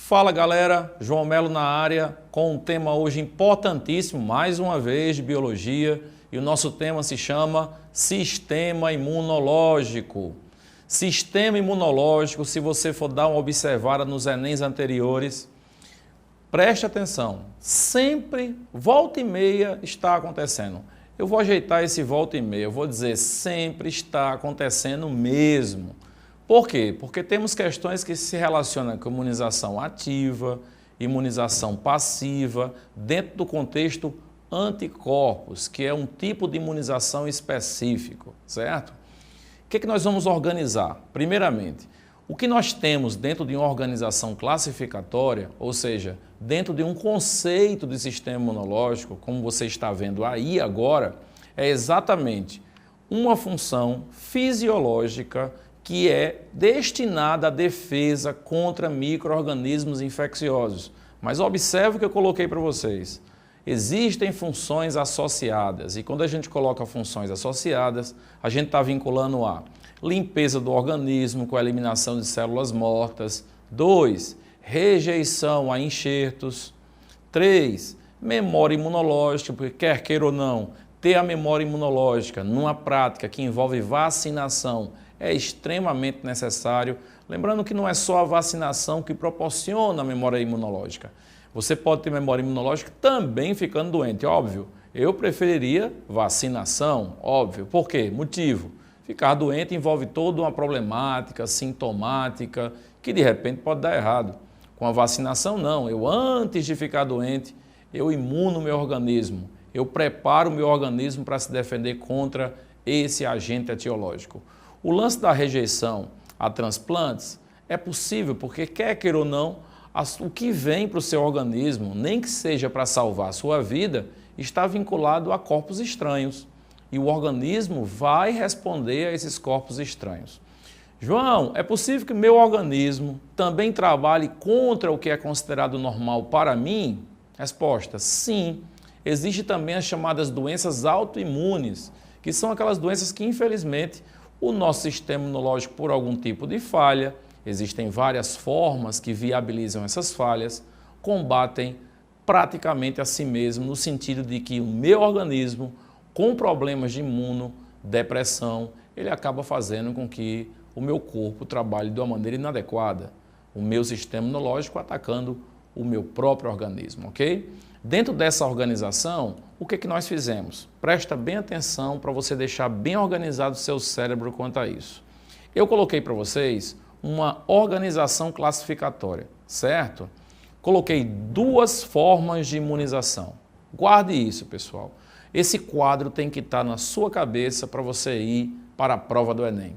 Fala galera, João Melo na área com um tema hoje importantíssimo, mais uma vez de biologia, e o nosso tema se chama Sistema Imunológico. Sistema imunológico, se você for dar uma observada nos Enems anteriores, preste atenção, sempre, volta e meia está acontecendo. Eu vou ajeitar esse volta e meia, eu vou dizer sempre está acontecendo mesmo. Por quê? Porque temos questões que se relacionam com imunização ativa, imunização passiva, dentro do contexto anticorpos, que é um tipo de imunização específico, certo? O que nós vamos organizar? Primeiramente, o que nós temos dentro de uma organização classificatória, ou seja, dentro de um conceito de sistema imunológico, como você está vendo aí agora, é exatamente uma função fisiológica que é destinada à defesa contra micro-organismos infecciosos. Mas observe o que eu coloquei para vocês. Existem funções associadas, e quando a gente coloca funções associadas, a gente está vinculando a limpeza do organismo com a eliminação de células mortas. 2. Rejeição a enxertos. 3. Memória imunológica, porque quer queira ou não, ter a memória imunológica numa prática que envolve vacinação é extremamente necessário. Lembrando que não é só a vacinação que proporciona a memória imunológica. Você pode ter memória imunológica também ficando doente, óbvio. Eu preferiria vacinação, óbvio. Por quê? Motivo. Ficar doente envolve toda uma problemática sintomática que de repente pode dar errado. Com a vacinação não, eu antes de ficar doente, eu imuno o meu organismo. Eu preparo o meu organismo para se defender contra esse agente etiológico. O lance da rejeição a transplantes é possível porque, quer queira ou não, o que vem para o seu organismo, nem que seja para salvar a sua vida, está vinculado a corpos estranhos. E o organismo vai responder a esses corpos estranhos. João, é possível que meu organismo também trabalhe contra o que é considerado normal para mim? Resposta, sim. Existem também as chamadas doenças autoimunes, que são aquelas doenças que, infelizmente, o nosso sistema imunológico, por algum tipo de falha, existem várias formas que viabilizam essas falhas, combatem praticamente a si mesmo, no sentido de que o meu organismo, com problemas de imunodepressão, ele acaba fazendo com que o meu corpo trabalhe de uma maneira inadequada, o meu sistema imunológico atacando o meu próprio organismo, ok? Dentro dessa organização, o que nós fizemos? Presta bem atenção para você deixar bem organizado o seu cérebro quanto a isso. Eu coloquei para vocês uma organização classificatória, certo? Coloquei duas formas de imunização. Guarde isso, pessoal. Esse quadro tem que estar na sua cabeça para você ir para a prova do Enem.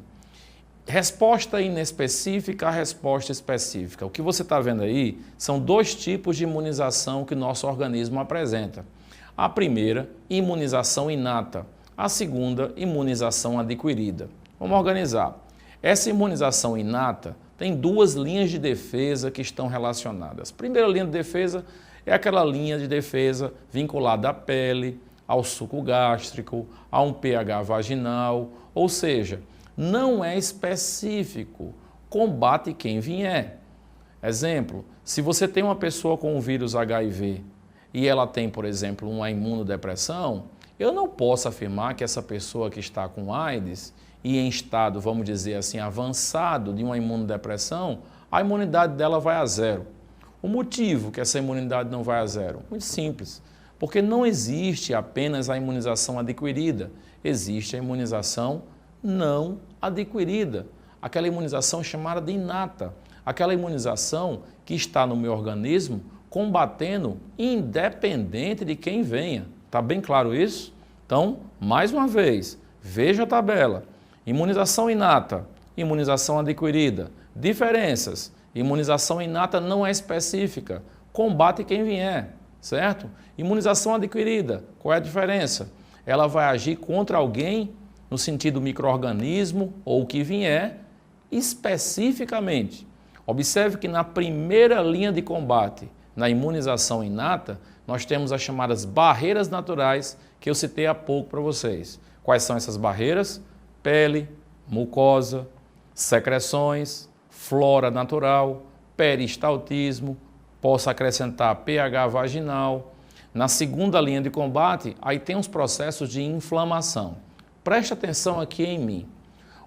Resposta inespecífica, resposta específica. O que você está vendo aí são dois tipos de imunização que nosso organismo apresenta. A primeira, imunização inata. A segunda, imunização adquirida. Vamos organizar. Essa imunização inata tem duas linhas de defesa que estão relacionadas. A primeira linha de defesa é aquela linha de defesa vinculada à pele, ao suco gástrico, a um pH vaginal, ou seja, não é específico, combate quem vier. Exemplo, se você tem uma pessoa com o vírus HIV e ela tem, por exemplo, uma imunodepressão, eu não posso afirmar que essa pessoa que está com AIDS e em estado, vamos dizer assim, avançado de uma imunodepressão, a imunidade dela vai a zero. O motivo que essa imunidade não vai a zero? Muito simples, porque não existe apenas a imunização adquirida, existe a imunização não adquirida, aquela imunização chamada de inata, aquela imunização que está no meu organismo combatendo independente de quem venha. Está bem claro isso? Então, mais uma vez, veja a tabela. Imunização inata, imunização adquirida. Diferenças. Imunização inata não é específica, combate quem vier, certo? Imunização adquirida, qual é a diferença? Ela vai agir contra alguém no sentido micro-organismo ou o que vier, especificamente. Observe que na primeira linha de combate, na imunização inata, nós temos as chamadas barreiras naturais que eu citei há pouco para vocês. Quais são essas barreiras? Pele, mucosa, secreções, flora natural, peristaltismo, posso acrescentar pH vaginal. Na segunda linha de combate, aí tem os processos de inflamação. Preste atenção aqui em mim.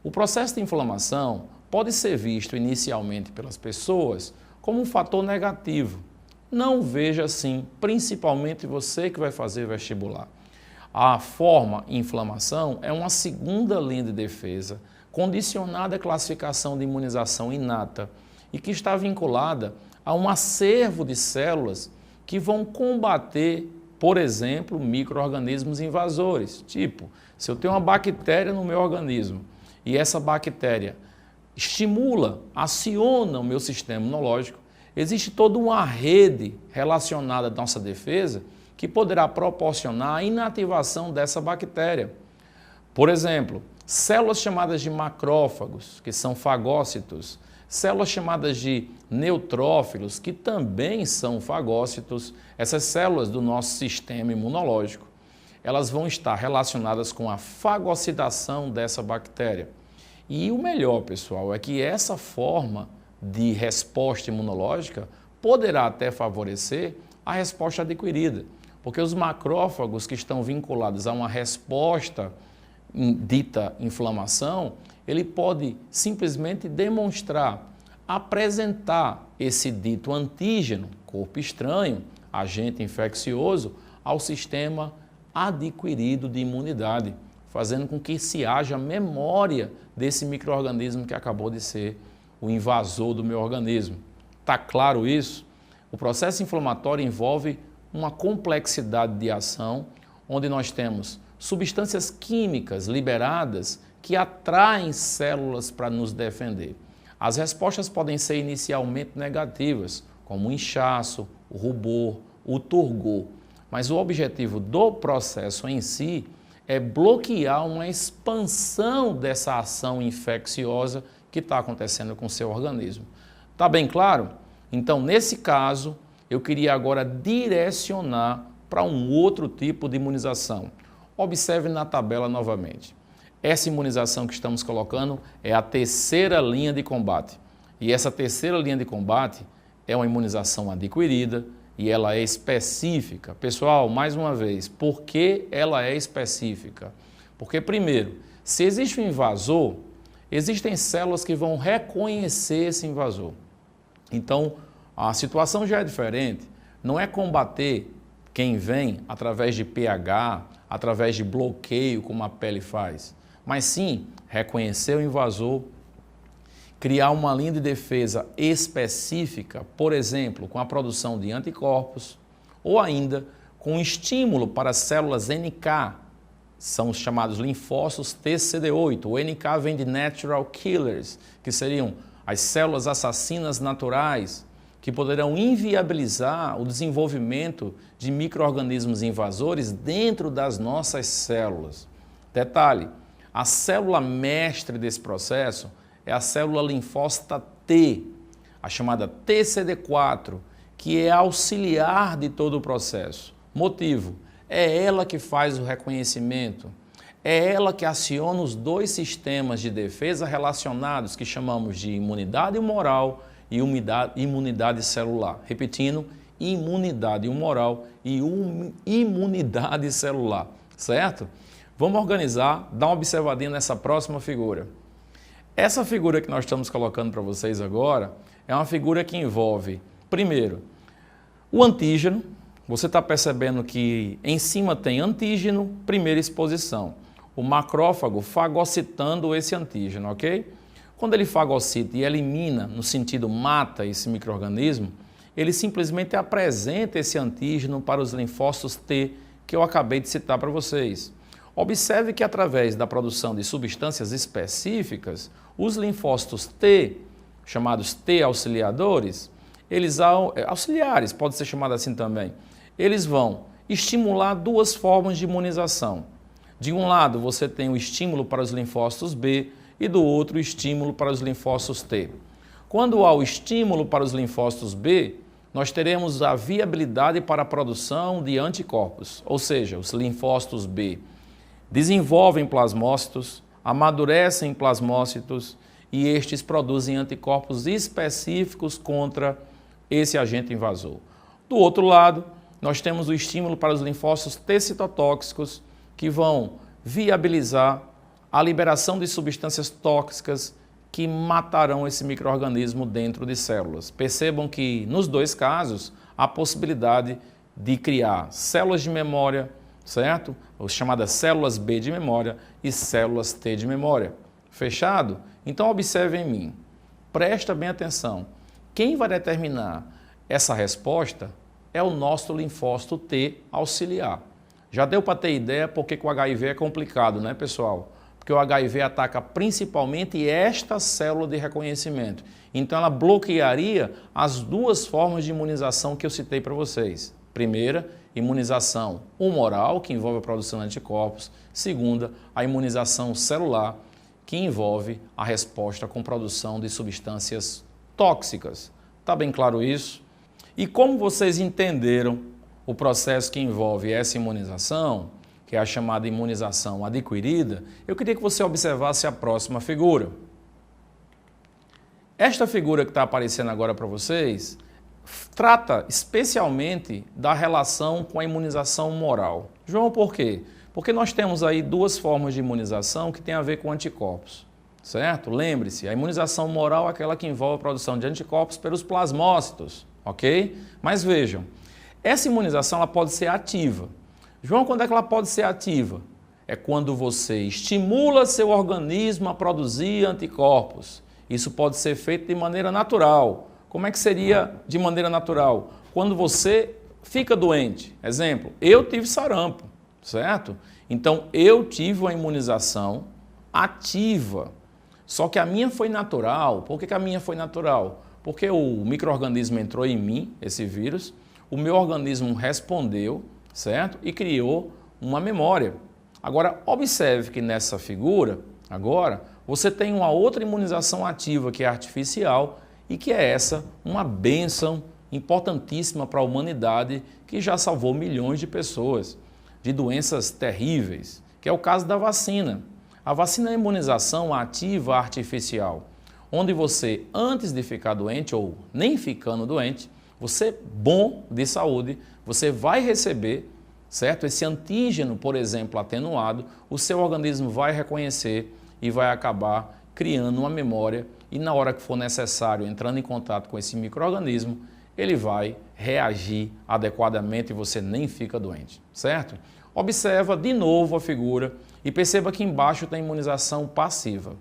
O processo de inflamação pode ser visto inicialmente pelas pessoas como um fator negativo. Não veja assim, principalmente você que vai fazer vestibular. A forma inflamação é uma segunda linha de defesa, condicionada à classificação de imunização inata e que está vinculada a um acervo de células que vão combater, por exemplo, micro-organismos invasores. Tipo, se eu tenho uma bactéria no meu organismo e essa bactéria estimula, aciona o meu sistema imunológico, existe toda uma rede relacionada à nossa defesa que poderá proporcionar a inativação dessa bactéria. Por exemplo, células chamadas de macrófagos, que são fagócitos, células chamadas de neutrófilos, que também são fagócitos, essas células do nosso sistema imunológico, elas vão estar relacionadas com a fagocitação dessa bactéria. E o melhor, pessoal, é que essa forma de resposta imunológica poderá até favorecer a resposta adquirida, porque os macrófagos que estão vinculados a uma resposta dita inflamação, ele pode simplesmente demonstrar, apresentar esse dito antígeno, corpo estranho, agente infeccioso, ao sistema adquirido de imunidade, fazendo com que se haja memória desse micro-organismo que acabou de ser o invasor do meu organismo. Está claro isso? O processo inflamatório envolve uma complexidade de ação, onde nós temos substâncias químicas liberadas que atraem células para nos defender. As respostas podem ser inicialmente negativas, como o inchaço, o rubor, o turgor, mas o objetivo do processo em si é bloquear uma expansão dessa ação infecciosa que está acontecendo com o seu organismo. Está bem claro? Então, nesse caso, eu queria agora direcionar para um outro tipo de imunização. Observe na tabela novamente. Essa imunização que estamos colocando é a terceira linha de combate. E essa terceira linha de combate é uma imunização adquirida e ela é específica. Pessoal, mais uma vez, por que ela é específica? Porque, primeiro, se existe um invasor, existem células que vão reconhecer esse invasor. Então, a situação já é diferente. Não é combater quem vem através de pH, através de bloqueio, como a pele faz, mas sim reconhecer o invasor, criar uma linha de defesa específica, por exemplo, com a produção de anticorpos, ou ainda com estímulo para as células NK, são os chamados linfócitos TCD8. O NK vem de Natural Killers, que seriam as células assassinas naturais, que poderão inviabilizar o desenvolvimento de micro-organismos invasores dentro das nossas células. Detalhe, a célula mestre desse processo é a célula linfócita T, a chamada TCD4, que é auxiliar de todo o processo. Motivo, é ela que faz o reconhecimento, é ela que aciona os dois sistemas de defesa relacionados que chamamos de imunidade humoral e imunidade celular. Repetindo, imunidade humoral e imunidade celular, certo? Vamos organizar, dar uma observadinha nessa próxima figura. Essa figura que nós estamos colocando para vocês agora é uma figura que envolve, primeiro, o antígeno. Você está percebendo que em cima tem antígeno, primeira exposição. O macrófago fagocitando esse antígeno, ok? Quando ele fagocita e elimina, no sentido mata esse micro-organismo, ele simplesmente apresenta esse antígeno para os linfócitos T, que eu acabei de citar para vocês. Observe que através da produção de substâncias específicas, os linfócitos T, chamados T auxiliadores, auxiliares, pode ser chamado assim também, eles vão estimular duas formas de imunização. De um lado, você tem o estímulo para os linfócitos B e do outro, o estímulo para os linfócitos T. Quando há o estímulo para os linfócitos B, nós teremos a viabilidade para a produção de anticorpos, ou seja, os linfócitos B desenvolvem plasmócitos, amadurecem plasmócitos e estes produzem anticorpos específicos contra esse agente invasor. Do outro lado, nós temos o estímulo para os linfócitos T citotóxicos, que vão viabilizar a liberação de substâncias tóxicas que matarão esse micro-organismo dentro de células. Percebam que, nos dois casos, há possibilidade de criar células de memória, certo? As chamadas células B de memória e células T de memória. Fechado? Então observe em mim. Presta bem atenção. Quem vai determinar essa resposta é o nosso linfócito T auxiliar. Já deu para ter ideia porque o HIV é complicado, né, pessoal? Porque o HIV ataca principalmente esta célula de reconhecimento. Então ela bloquearia as duas formas de imunização que eu citei para vocês. Primeira, imunização humoral, que envolve a produção de anticorpos. Segunda, a imunização celular, que envolve a resposta com produção de substâncias tóxicas. Está bem claro isso? E como vocês entenderam o processo que envolve essa imunização, que é a chamada imunização adquirida, eu queria que você observasse a próxima figura. Esta figura que está aparecendo agora para vocês trata especialmente da relação com a imunização humoral. João, por quê? Porque nós temos aí duas formas de imunização que tem a ver com anticorpos, certo? Lembre-se, a imunização humoral é aquela que envolve a produção de anticorpos pelos plasmócitos, ok? Mas vejam, essa imunização ela pode ser ativa. João, quando é que ela pode ser ativa? É quando você estimula seu organismo a produzir anticorpos. Isso pode ser feito de maneira natural. Como é que seria de maneira natural? Quando você fica doente. Exemplo, eu tive sarampo, certo? Então, eu tive uma imunização ativa. Só que a minha foi natural. Por que a minha foi natural? Porque o micro-organismo entrou em mim, esse vírus, o meu organismo respondeu, certo? E criou uma memória. Agora, observe que nessa figura, agora, você tem uma outra imunização ativa que é artificial e que é essa, uma bênção importantíssima para a humanidade que já salvou milhões de pessoas de doenças terríveis, que é o caso da vacina. A vacina é a imunização ativa artificial, onde você, antes de ficar doente ou nem ficando doente, você bom de saúde, você vai receber, certo? Esse antígeno, por exemplo, atenuado, o seu organismo vai reconhecer e vai acabar criando uma memória e na hora que for necessário, entrando em contato com esse micro-organismo, ele vai reagir adequadamente e você nem fica doente, certo? Observa de novo a figura e perceba que embaixo tem imunização passiva.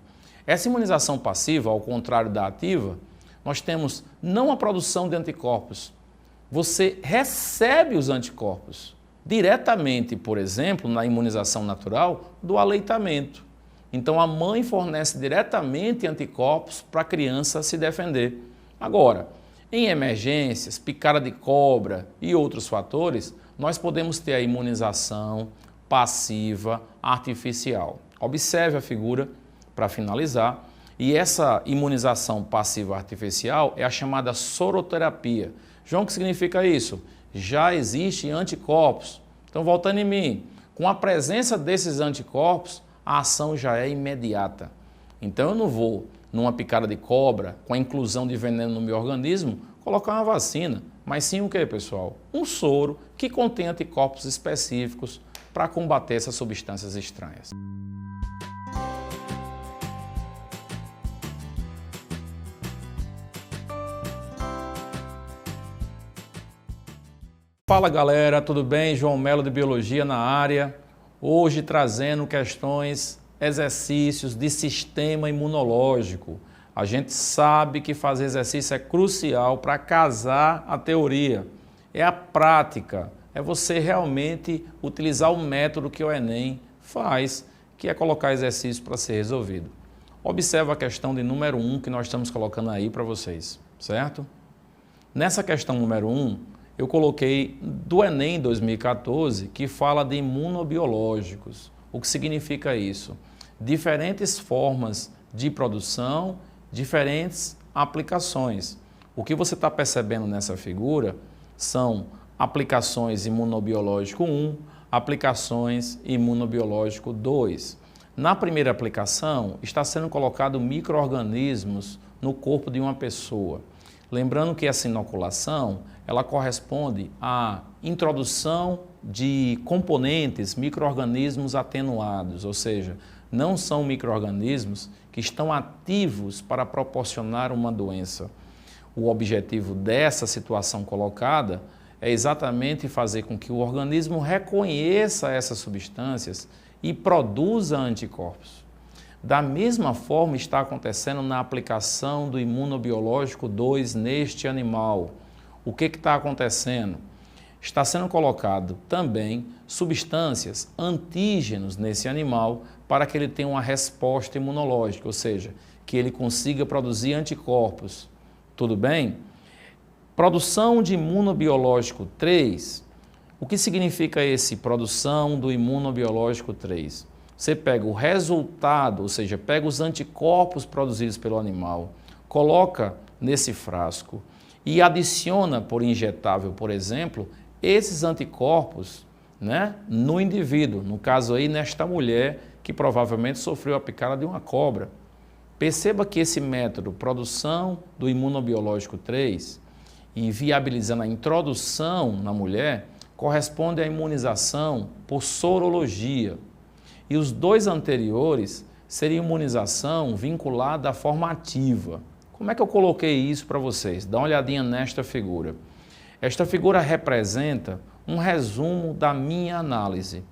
Essa imunização passiva, ao contrário da ativa, nós temos não a produção de anticorpos, você recebe os anticorpos diretamente, por exemplo, na imunização natural, do aleitamento. Então a mãe fornece diretamente anticorpos para a criança se defender. Agora, em emergências, picada de cobra e outros fatores, nós podemos ter a imunização passiva artificial. Observe a figura para finalizar. E essa imunização passiva artificial é a chamada soroterapia. João, o que significa isso? Já existem anticorpos. Então, voltando em mim, com a presença desses anticorpos, a ação já é imediata. Então, eu não vou, numa picada de cobra, com a inclusão de veneno no meu organismo, colocar uma vacina. Mas sim o que, pessoal? Um soro que contém anticorpos específicos para combater essas substâncias estranhas. Fala galera, tudo bem? João Melo de Biologia na área. Hoje trazendo questões, exercícios de sistema imunológico. A gente sabe que fazer exercício é crucial para casar a teoria. É a prática, é você realmente utilizar o método que o Enem faz, que é colocar exercício para ser resolvido. Observa a questão de número 1 que nós estamos colocando aí para vocês, certo? Nessa questão número 1, eu coloquei do Enem 2014, que fala de imunobiológicos. O que significa isso? Diferentes formas de produção, diferentes aplicações. O que você está percebendo nessa figura são aplicações imunobiológico 1, aplicações imunobiológico 2. Na primeira aplicação, está sendo colocado micro-organismos no corpo de uma pessoa. Lembrando que essa inoculação, ela corresponde à introdução de componentes, micro-organismos atenuados, ou seja, não são micro-organismos que estão ativos para proporcionar uma doença. O objetivo dessa situação colocada é exatamente fazer com que o organismo reconheça essas substâncias e produza anticorpos. Da mesma forma está acontecendo na aplicação do imunobiológico 2 neste animal. O que está acontecendo? Está sendo colocado também substâncias, antígenos nesse animal para que ele tenha uma resposta imunológica, ou seja, que ele consiga produzir anticorpos. Tudo bem? Produção de imunobiológico 3. O que significa esse produção do imunobiológico 3? Você pega o resultado, ou seja, pega os anticorpos produzidos pelo animal, coloca nesse frasco e adiciona por injetável, por exemplo, esses anticorpos, né, no indivíduo, no caso aí nesta mulher que provavelmente sofreu a picada de uma cobra. Perceba que esse método, produção do imunobiológico 3 e viabilizando a introdução na mulher, corresponde à imunização por sorologia. E os dois anteriores seriam imunização vinculada à forma ativa. Como é que eu coloquei isso para vocês? Dá uma olhadinha nesta figura. Esta figura representa um resumo da minha análise.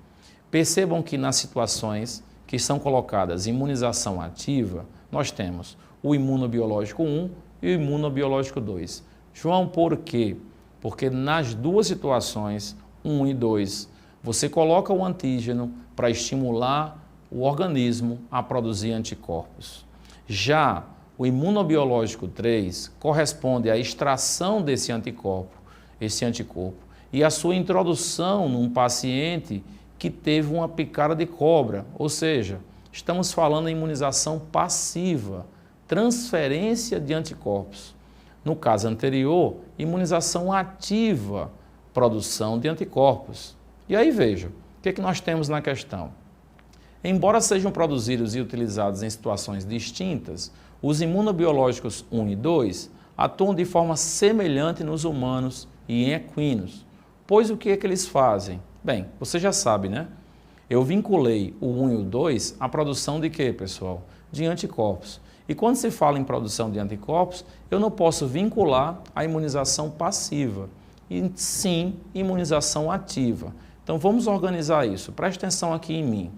Percebam que nas situações que são colocadas imunização ativa, nós temos o imunobiológico 1 e o imunobiológico 2. João, por quê? Porque nas duas situações, 1 e 2, você coloca o antígeno para estimular o organismo a produzir anticorpos. Já o imunobiológico 3 corresponde à extração desse anticorpo, e a sua introdução num paciente que teve uma picada de cobra, ou seja, estamos falando em imunização passiva, transferência de anticorpos. No caso anterior, imunização ativa, produção de anticorpos. E aí veja, o que nós temos na questão? Embora sejam produzidos e utilizados em situações distintas, os imunobiológicos 1 e 2 atuam de forma semelhante nos humanos e em equinos. Pois o que é que eles fazem? Bem, você já sabe, né? Eu vinculei o 1 e o 2 à produção de quê, pessoal? De anticorpos. E quando se fala em produção de anticorpos, eu não posso vincular a imunização passiva, e sim imunização ativa. Então vamos organizar isso. Preste atenção aqui em mim.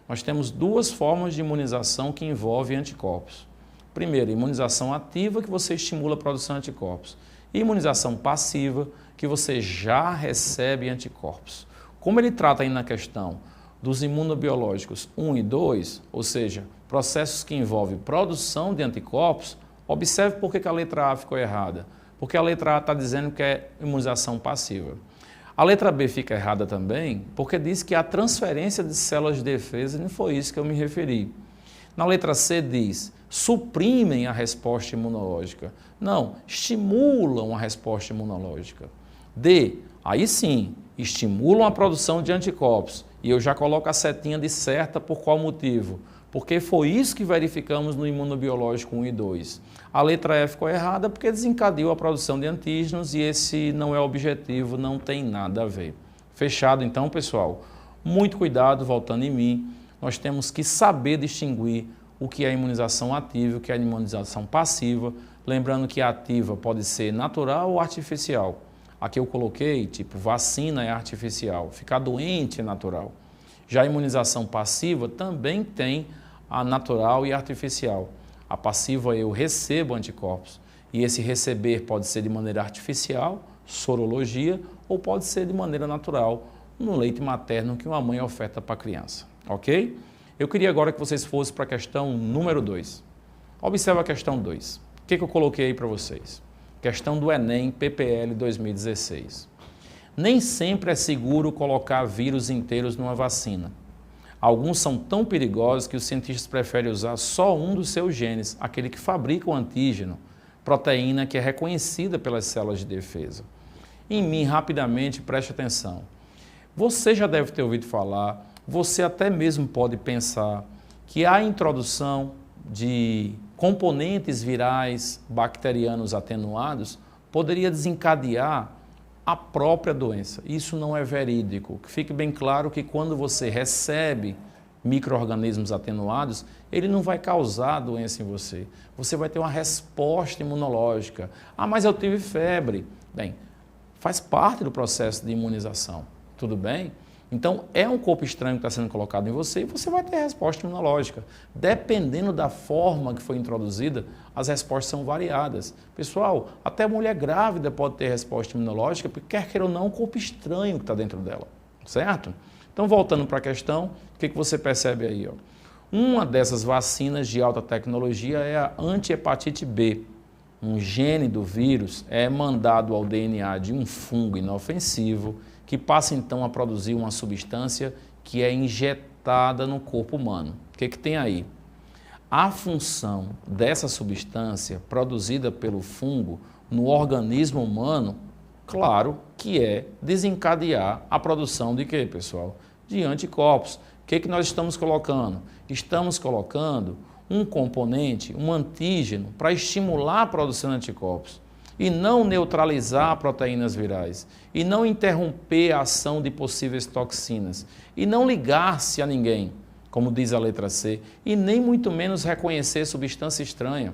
Nós temos duas formas de imunização que envolvem anticorpos. Primeiro, imunização ativa, que você estimula a produção de anticorpos. E imunização passiva, que você já recebe anticorpos. Como ele trata aí na questão dos imunobiológicos 1 e 2, ou seja, processos que envolvem produção de anticorpos, observe por que a letra A ficou errada. Porque a letra A está dizendo que é imunização passiva. A letra B fica errada também porque diz que a transferência de células de defesa, não foi isso que eu me referi. Na letra C diz, suprimem a resposta imunológica. Não, estimulam a resposta imunológica. D, aí sim, estimulam a produção de anticorpos. E eu já coloco a setinha de certa por qual motivo? Porque foi isso que verificamos no imunobiológico 1 e 2. A letra F ficou errada porque desencadeou a produção de antígenos e esse não é o objetivo, não tem nada a ver. Fechado então, pessoal? Muito cuidado, voltando em mim, nós temos que saber distinguir o que é imunização ativa e o que é imunização passiva, lembrando que a ativa pode ser natural ou artificial. Aqui eu coloquei, tipo, vacina é artificial, ficar doente é natural. Já a imunização passiva também tem a natural e artificial. A passiva eu recebo anticorpos e esse receber pode ser de maneira artificial, sorologia, ou pode ser de maneira natural, no leite materno que uma mãe oferta para a criança, ok? Eu queria agora que vocês fossem para a questão número 2. Observe a questão 2. O que eu coloquei aí para vocês? Questão do Enem PPL 2016. Nem sempre é seguro colocar vírus inteiros numa vacina. Alguns são tão perigosos que os cientistas preferem usar só um dos seus genes, aquele que fabrica o antígeno, proteína que é reconhecida pelas células de defesa. Em mim, rapidamente, preste atenção. Você já deve ter ouvido falar, você até mesmo pode pensar que a introdução de componentes virais bacterianos atenuados poderia desencadear a própria doença. Isso não é verídico. Que fique bem claro que quando você recebe micro-organismos atenuados, ele não vai causar doença em você. Você vai ter uma resposta imunológica. Ah, mas eu tive febre. Bem, faz parte do processo de imunização. Tudo bem? Então, é um corpo estranho que está sendo colocado em você e você vai ter resposta imunológica. Dependendo da forma que foi introduzida, as respostas são variadas. Pessoal, até a mulher grávida pode ter resposta imunológica, porque quer queira ou não, é um corpo estranho que está dentro dela, certo? Então, voltando para a questão, o que você percebe aí? Ó? Uma dessas vacinas de alta tecnologia é a antihepatite B. Um gene do vírus é mandado ao DNA de um fungo inofensivo, que passa então a produzir uma substância que é injetada no corpo humano. O que tem aí? A função dessa substância produzida pelo fungo no organismo humano, claro que é desencadear a produção de quê, pessoal? De anticorpos. O que nós estamos colocando? Estamos colocando um componente, um antígeno, para estimular a produção de anticorpos e não neutralizar proteínas virais, e não interromper a ação de possíveis toxinas, e não ligar-se a ninguém, como diz a letra C, e nem muito menos reconhecer substância estranha.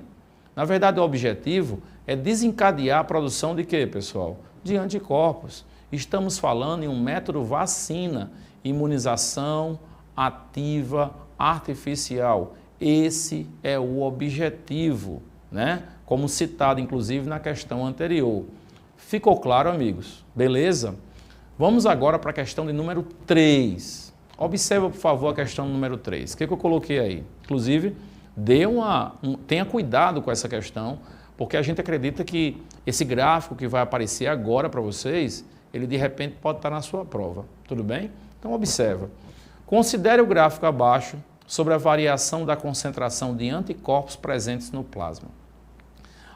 Na verdade, o objetivo é desencadear a produção de quê, pessoal? De anticorpos. Estamos falando em um método vacina, imunização ativa artificial. Esse é o objetivo, né? Como citado, inclusive, na questão anterior. Ficou claro, amigos? Beleza? Vamos agora para a questão de número 3. Observa, por favor, a questão número 3. O que eu coloquei aí? Inclusive, tenha cuidado com essa questão, porque a gente acredita que esse gráfico que vai aparecer agora para vocês, ele de repente pode estar na sua prova. Tudo bem? Então, observa. Considere o gráfico abaixo sobre a variação da concentração de anticorpos presentes no plasma.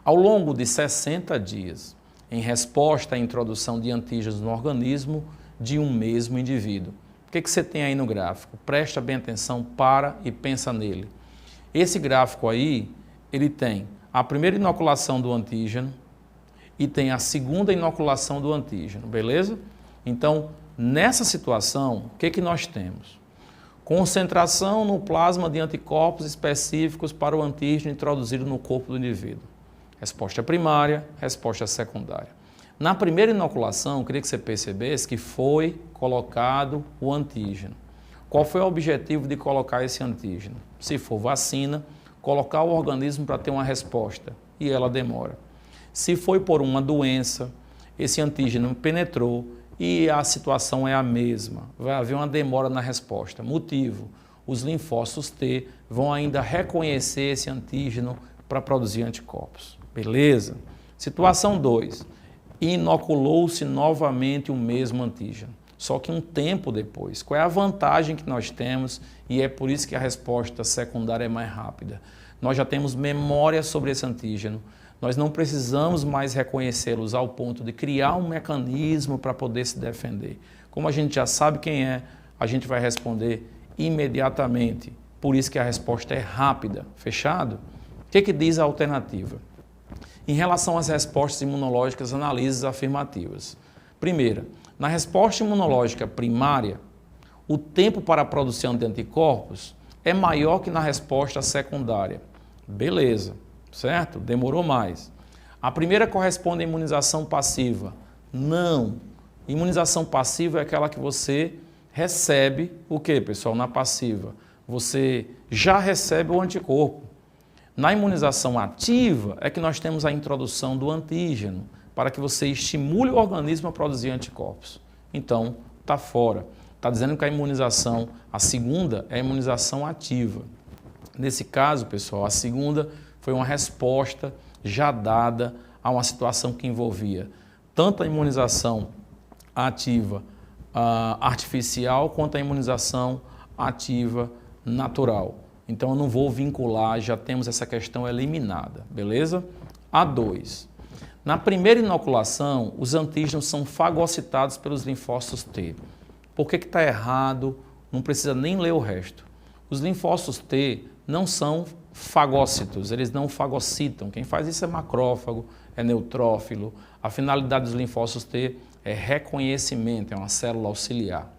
Ao longo de 60 dias, em resposta à introdução de antígenos no organismo de um mesmo indivíduo. O que você tem aí no gráfico? Presta bem atenção, para e pensa nele. Esse gráfico aí, ele tem a primeira inoculação do antígeno e tem a segunda inoculação do antígeno, beleza? Então, nessa situação, o que nós temos? Concentração no plasma de anticorpos específicos para o antígeno introduzido no corpo do indivíduo. Resposta primária, resposta secundária. Na primeira inoculação, eu queria que você percebesse que foi colocado o antígeno. Qual foi o objetivo de colocar esse antígeno? Se for vacina, colocar o organismo para ter uma resposta, e ela demora. Se foi por uma doença, esse antígeno penetrou e a situação é a mesma. Vai haver uma demora na resposta. Motivo: os linfócitos T vão ainda reconhecer esse antígeno para produzir anticorpos. Beleza? Situação 2. Inoculou-se novamente o mesmo antígeno, só que um tempo depois. Qual é a vantagem que nós temos? E é por isso que a resposta secundária é mais rápida. Nós já temos memória sobre esse antígeno. Nós não precisamos mais reconhecê-los ao ponto de criar um mecanismo para poder se defender. Como a gente já sabe quem é, a gente vai responder imediatamente. Por isso que a resposta é rápida. Fechado? O que diz a alternativa? Em relação às respostas imunológicas, análises afirmativas. Primeira, na resposta imunológica primária, o tempo para a produção de anticorpos é maior que na resposta secundária. Beleza, certo? Demorou mais. A primeira corresponde à imunização passiva. Não. Imunização passiva é aquela que você recebe o quê, pessoal? Na passiva. Você já recebe o anticorpo. Na imunização ativa é que nós temos a introdução do antígeno, para que você estimule o organismo a produzir anticorpos. Então, está fora. Está dizendo que a imunização, a segunda, é a imunização ativa. Nesse caso, pessoal, a segunda foi uma resposta já dada a uma situação que envolvia tanto a imunização ativa artificial quanto a imunização ativa natural. Então, eu não vou vincular, já temos essa questão eliminada, beleza? A2. Na primeira inoculação, os antígenos são fagocitados pelos linfócitos T. Por que está errado? Não precisa nem ler o resto. Os linfócitos T não são fagócitos, eles não fagocitam. Quem faz isso é macrófago, é neutrófilo. A finalidade dos linfócitos T é reconhecimento, é uma célula auxiliar.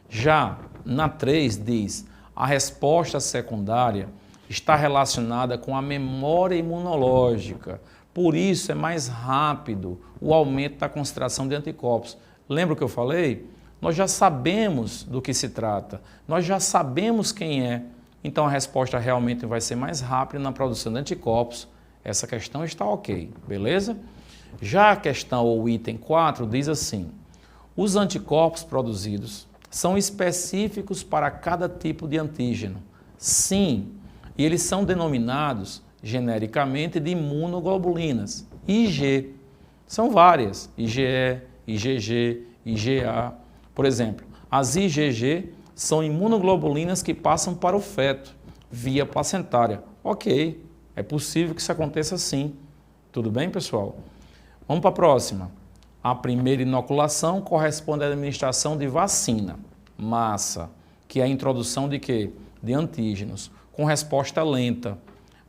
Já na 3 diz, a resposta secundária está relacionada com a memória imunológica. Por isso é mais rápido o aumento da concentração de anticorpos. Lembra o que eu falei? Nós já sabemos do que se trata, nós já sabemos quem é, então a resposta realmente vai ser mais rápida na produção de anticorpos. Essa questão está ok, beleza? Já a questão ou item 4 diz assim, os anticorpos produzidos são específicos para cada tipo de antígeno. Sim, e eles são denominados genericamente de imunoglobulinas, IG. São várias, IgE, IgG, IgA. Por exemplo, as IgG são imunoglobulinas que passam para o feto, via placentária. Ok, é possível que isso aconteça sim. Tudo bem, pessoal? Vamos para a próxima. A primeira inoculação corresponde à administração de vacina, massa, que é a introdução de quê? De antígenos, com resposta lenta,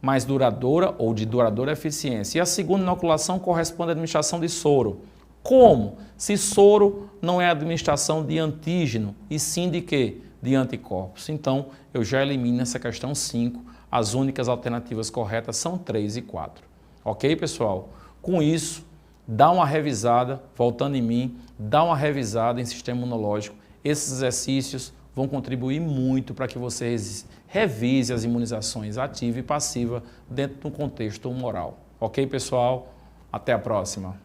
mais duradoura ou de duradoura eficiência. E a segunda inoculação corresponde à administração de soro. Como? Se soro não é a administração de antígeno, e sim de quê? De anticorpos. Então, eu já elimino essa questão 5. As únicas alternativas corretas são 3 e 4. Ok, pessoal? Com isso, dá uma revisada, voltando em mim, dá uma revisada em sistema imunológico. Esses exercícios vão contribuir muito para que você revise as imunizações ativa e passiva dentro de um contexto humoral. Ok, pessoal? Até a próxima.